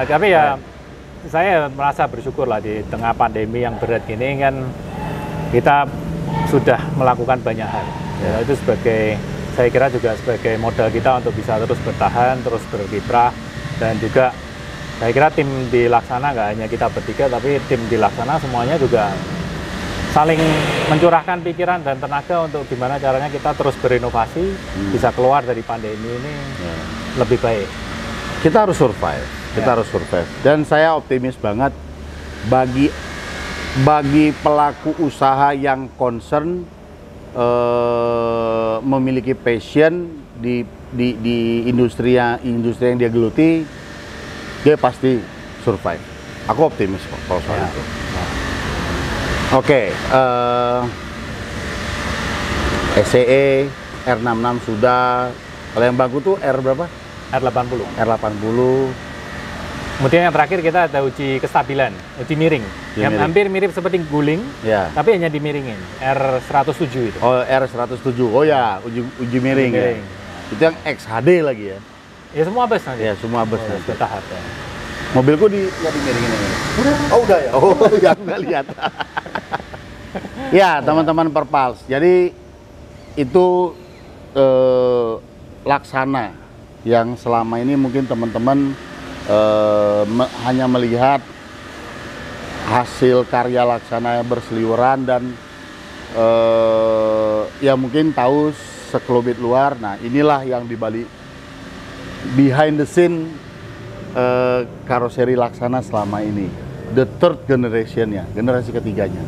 Tapi ya saya merasa bersyukur lah di tengah pandemi yang berat ini kan kita sudah melakukan banyak hal. Ya, itu saya kira juga sebagai modal kita untuk bisa terus bertahan, terus berkiprah, dan juga saya kira tim di Laksana nggak hanya kita bertiga, tapi tim di Laksana semuanya juga saling mencurahkan pikiran dan tenaga untuk gimana caranya kita terus berinovasi, bisa keluar dari pandemi ini lebih baik. Kita harus survive. Kita harus survive. Dan saya optimis banget bagi pelaku usaha yang concern, memiliki passion di industri yang dia geluti, dia pasti survive. Aku optimis kok kalau soal itu. Oke, SCE, R66 sudah. Kalau yang bagus tuh R berapa? R80. R80. Kemudian yang terakhir kita ada uji kestabilan, uji miring. Yang miring. hampir mirip seperti guling, Ya. tapi hanya dimiringin. R107 itu. Oh, R107. Oh ya, uji miring ya. Itu yang XHD lagi ya. Ya semua bus nanti. Ya, semua bus nanti. Bertahap ya. Mobilku nggak dimiringin ini. Oh, udah ya. Oh, ya, aku nggak lihat. Ya, teman-teman Perpals. Jadi itu Laksana yang selama ini mungkin teman-teman hanya melihat hasil karya Laksana berseliweran dan ya mungkin tahu sekelumit luar. Nah, inilah yang dibalik behind the scene karoseri Laksana selama ini, the third generation-nya, generasi ketiganya.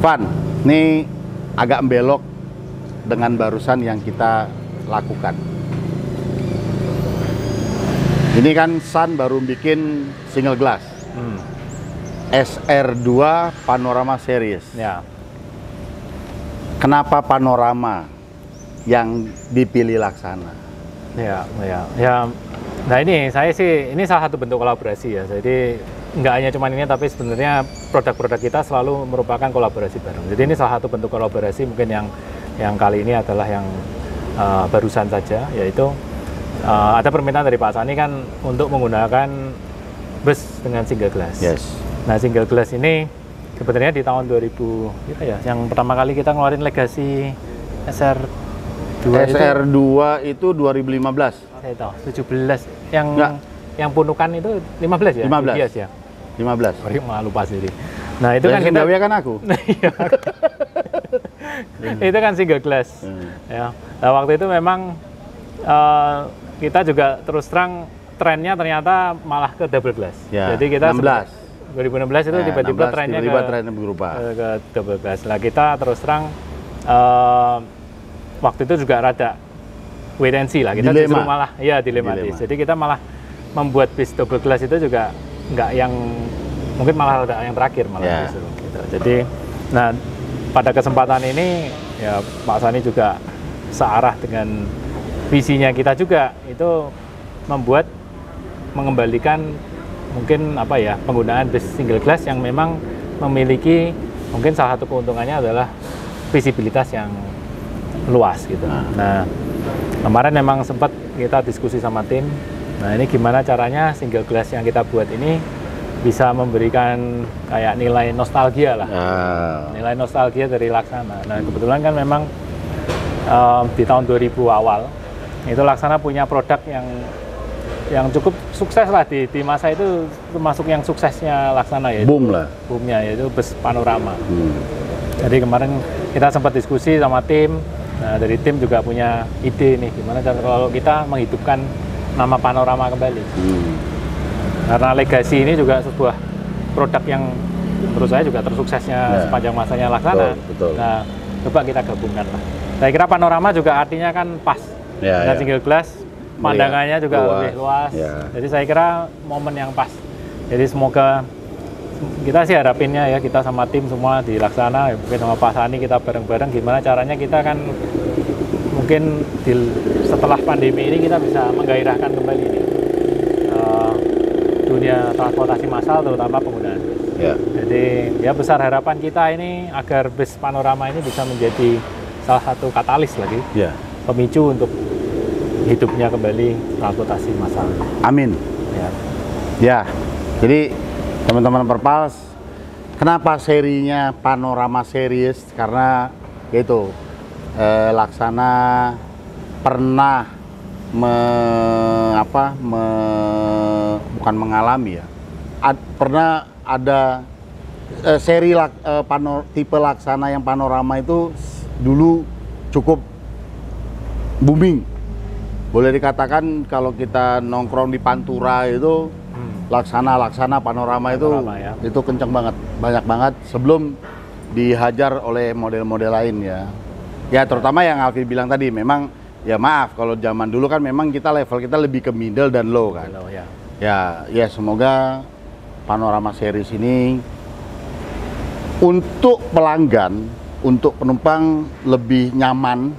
Van, ini agak membelok dengan barusan yang kita lakukan. Ini kan Sun baru bikin single glass SR2 Panorama Series. Ya. Kenapa Panorama yang dipilih Laksana? Ya. Nah ini ini salah satu bentuk kolaborasi ya. Jadi nggak hanya cuma ini, tapi sebenarnya produk-produk kita selalu merupakan kolaborasi bareng. Jadi ini salah satu bentuk kolaborasi mungkin yang kali ini adalah yang barusan saja, yaitu ada permintaan dari Pak Sani kan untuk menggunakan bus dengan single glass. Yes. Nah single glass ini sebenarnya di tahun 2000 ya, yang pertama kali kita ngeluarin Legacy SR2 SR2 itu 2015. Saya tahu 17 Enggak. yang punukan itu 15 ya? 15. Yes, ya. 15. Sorry, malah lupa sendiri. Nah, itu kan kita kan aku. itu kan single glass. Ya. Nah, waktu itu memang kita juga terus terang trennya ternyata malah ke double glass. Ya, Jadi kita 16. 2016 itu tiba-tiba trennya trennya berubah. ke double glass. Nah, kita terus terang waktu itu juga rada wait and see lah. Kita Dilema. justru malah dilematis. Jadi kita malah membuat bis double glass itu juga nggak yang mungkin malah ada yang terakhir malah justru. Gitu. Jadi, nah pada kesempatan ini ya Pak Sani juga searah dengan visinya kita juga, itu mengembalikan mungkin penggunaan bis single glass yang memang memiliki mungkin salah satu keuntungannya adalah visibilitas yang luas gitu. Nah kemarin memang sempat kita diskusi sama tim. Nah ini gimana caranya single glass yang kita buat ini bisa memberikan kayak nilai nostalgia lah, nilai nostalgia dari Laksana. Nah kebetulan kan memang di tahun 2000 awal itu Laksana punya produk yang cukup sukses lah di masa itu, termasuk yang suksesnya Laksana ya. Boomnya yaitu bus panorama. Jadi kemarin kita sempat diskusi sama tim. Nah dari tim juga punya ide nih gimana cara kalau kita menghidupkan nama Panorama kembali. Karena Legacy ini juga sebuah produk yang menurut saya juga tersuksesnya sepanjang masanya Laksana. Betul. Nah, coba kita gabungkan lah. Saya kira Panorama juga artinya kan pas. Dan single glass pandangannya juga lebih luas. Jadi saya kira momen yang pas. Jadi semoga kita sih harapinnya ya, kita sama tim semua di Laksana, mungkin sama Pak Sani kita bareng-bareng gimana caranya kita kan mungkin setelah pandemi ini kita bisa menggairahkan kembali nih dunia transportasi massal terutama penggunaan bis. Jadi ya besar harapan kita ini agar bis panorama ini bisa menjadi salah satu katalis lagi, pemicu untuk hidupnya kembali transportasi massal. Amin. Ya. Jadi teman-teman Perpals, kenapa serinya Panorama Series? Karena itu Laksana pernah bukan mengalami ya, pernah ada seri tipe Laksana yang Panorama itu dulu cukup booming. Boleh dikatakan kalau kita nongkrong di Pantura itu Laksana panorama itu ya. itu kenceng banget, banyak banget sebelum dihajar oleh model-model lain ya. Ya terutama yang Alvin bilang tadi, memang ya maaf kalau zaman dulu kan memang kita level kita lebih ke middle dan low kan. Low, ya. Ya semoga panorama series ini untuk pelanggan, untuk penumpang lebih nyaman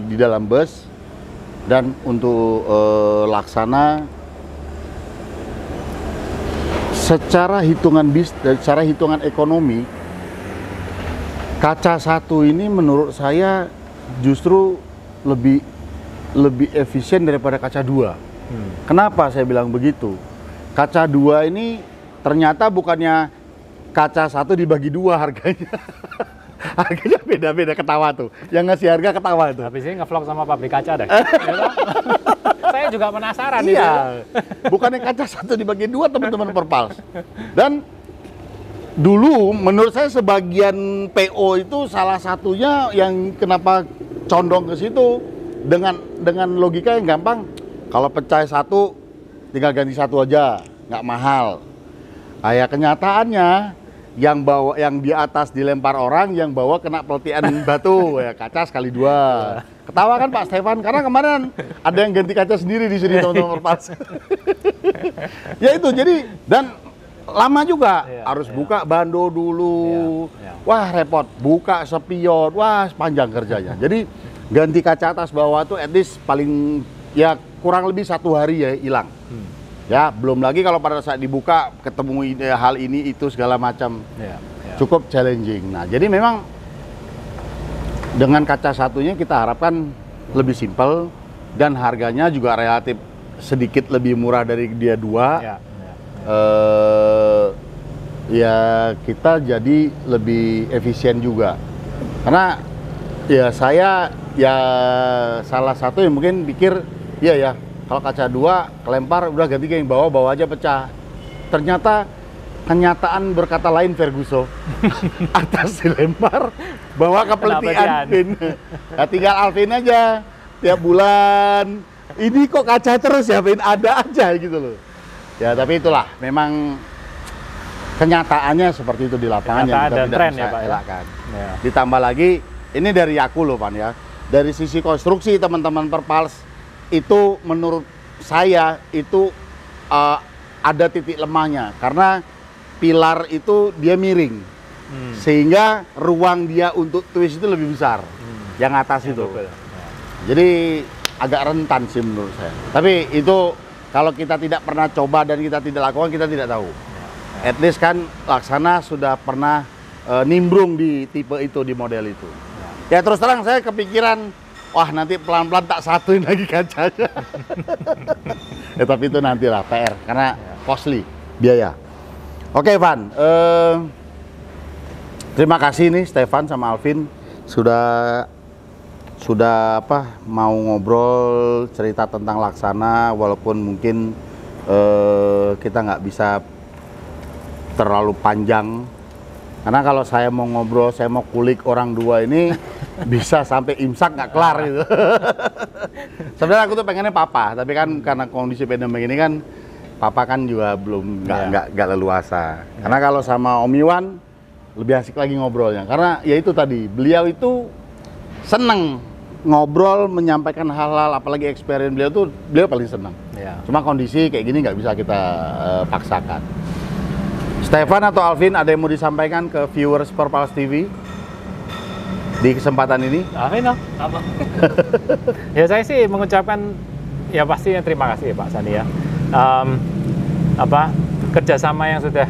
di dalam bus, dan untuk Laksana secara hitungan ekonomi, kaca satu ini menurut saya justru lebih efisien daripada kaca dua. Kenapa saya bilang begitu? Kaca dua ini ternyata bukannya kaca satu dibagi dua harganya. Harganya beda-beda, ketawa tuh. Yang ngasih harga ketawa tuh. Habis ini ngevlog sama pabrik kaca deh. Saya juga penasaran. Iya. Bukannya kaca satu dibagi dua, teman-teman Perpals. Dan dulu menurut saya sebagian PO itu salah satunya yang kenapa condong ke situ dengan logika yang gampang. Kalau pecah satu tinggal ganti satu aja, nggak mahal. Kayak kenyataannya yang di atas dilempar orang, yang bawah kena peletian batu, ya kaca sekali dua. Ketawa kan Pak Stefan, karena kemarin ada yang ganti kaca sendiri di sini teman-teman Perpals. Ya itu, jadi dan lama juga, harus buka bando dulu, wah repot, buka spion, wah panjang kerjanya. Jadi ganti kaca atas bawah tuh at least paling ya kurang lebih 1 hari ya hilang. Ya, belum lagi kalau pada saat dibuka ketemu hal ini itu segala macam, cukup challenging. Nah, jadi memang dengan kaca satunya kita harapkan lebih simpel dan harganya juga relatif sedikit lebih murah dari dia dua. Ya kita jadi lebih efisien juga. Karena ya saya salah satu yang mungkin pikir ya kalau kaca dua kelempar udah ganti ke yang bawah aja pecah. Ternyata kenyataan berkata lain Ferguson. Atas dilempar, bawah ke peletian pin. Ya, tinggal Alvin aja tiap bulan. Ini kok kaca terus ya, Vin? Ada aja gitu loh. Ya tapi itulah memang kenyataannya seperti itu di lapangan yang kita tidak bisa elakkan. Ya. Ditambah lagi ini dari aku loh Pan ya. Dari sisi konstruksi teman-teman Perpals itu menurut saya itu ada titik lemahnya karena pilar itu dia miring sehingga ruang dia untuk twist itu lebih besar yang atas itu. Jadi agak rentan sih menurut saya. Tapi itu kalau kita tidak pernah coba dan kita tidak lakukan, kita tidak tahu. At least kan Laksana sudah pernah nimbrung di tipe itu, di model itu. Ya terus terang saya kepikiran, wah nanti pelan-pelan tak satuin lagi kacanya. Ya tapi itu nantilah PR, karena costly, biaya. Oke Van, terima kasih nih Stefan sama Alvin sudah mau ngobrol cerita tentang Laksana, walaupun mungkin kita nggak bisa terlalu panjang karena kalau saya mau ngobrol, saya mau kulik orang dua ini bisa sampai imsak nggak kelar gitu. Sebenarnya aku tuh pengennya papa, tapi kan karena kondisi pandemi ini kan papa kan juga belum nggak leluasa. Karena kalau sama Om Iwan lebih asik lagi ngobrolnya, karena ya itu tadi beliau itu seneng ngobrol, menyampaikan hal-hal, apalagi experience beliau paling senang. Cuma kondisi kayak gini nggak bisa kita paksakan. Stefan atau Alvin ada yang mau disampaikan ke viewers Perpals TV di kesempatan ini? Alvin apa? Ya saya sih mengucapkan ya pastinya terima kasih ya Pak Sani ya. Kerjasama yang sudah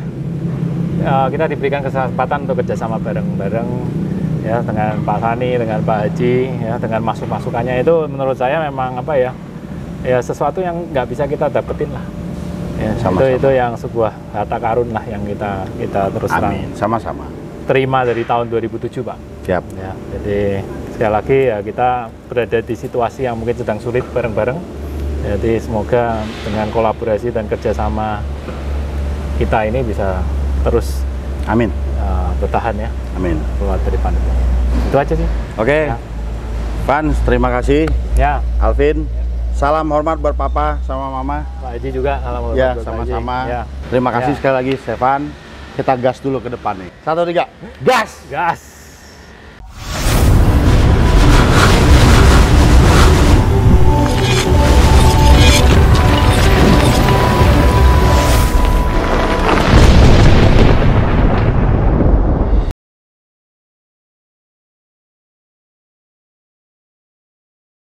kita diberikan kesempatan untuk kerjasama bareng-bareng ya dengan Pak Sani, dengan Pak Haji, ya dengan masukannya itu menurut saya memang ya sesuatu yang nggak bisa kita dapetin lah. Ya, itu yang sebuah harta karun lah yang kita terus terang. Sama-sama. Terima dari tahun 2007 Pak. Siap. Ya, jadi sekali lagi ya kita berada di situasi yang mungkin sedang sulit bareng-bareng. Jadi semoga dengan kolaborasi dan kerjasama kita ini bisa terus bertahan ya. Amin. Keluar dari pandemi. Itu aja sih. Oke. Ya. Van, terima kasih. Ya. Alvin, Salam hormat buat Papa sama Mama. Pak Haji juga salam hormat Ya, buat Pak Haji. sama-sama. Ya. Terima kasih Ya. sekali lagi, Stefan. Kita gas dulu ke depan nih. 1, 3, gas! Gas.